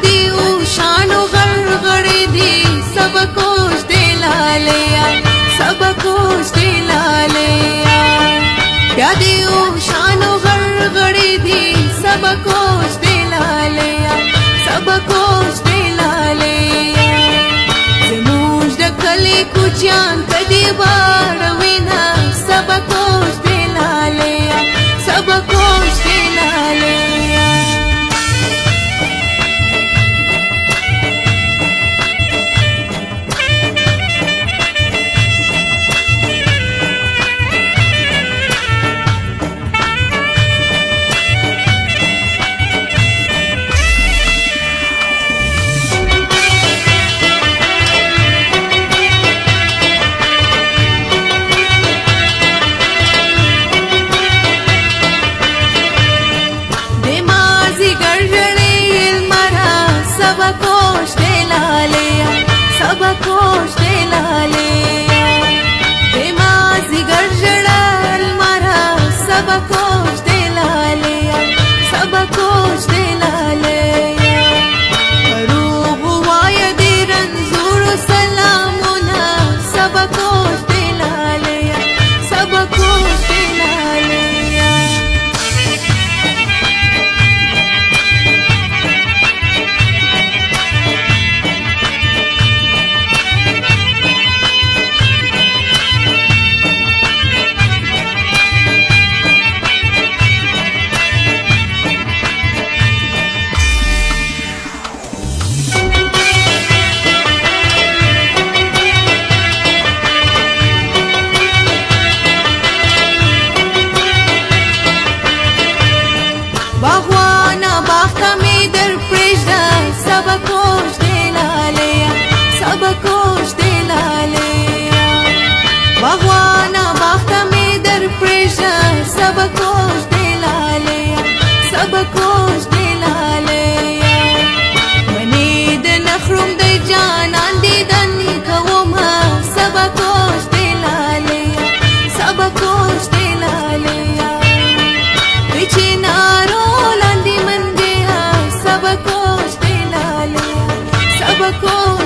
دي وشانو غرغړې دي سبکوش دی لالیا سبکوش دی لالیا بیا دي وشانو غرغړې دي سبکوش دی لالیا سبکوش دی لالیا زموږ د کلی کوچیان کدی واړوینا سبکوش دی لالیا سبکوش دی لالیا سبکوش دی لالیا سبکوش دی لالیا دمازی ګرځړل مرا سبکوش دی لالیا سبکوش دی لالیا روح وای دی رنزور سلامونه سبکوش دی لالیا سبکوش دی لالیا باغوانا باغتا می در پرېږده سبکوش دی لالیا سبکوش دی لالیا باغوانا باغتا می در پرېږده سبکوش دی لالیا سبکوش دی لالیا منی د نخروم د جانان دیدن کومه سبکوش دی لالیا سبکوش دی لالیا چنارو لاندې منګیا سبکوش دی لالیا سبکوش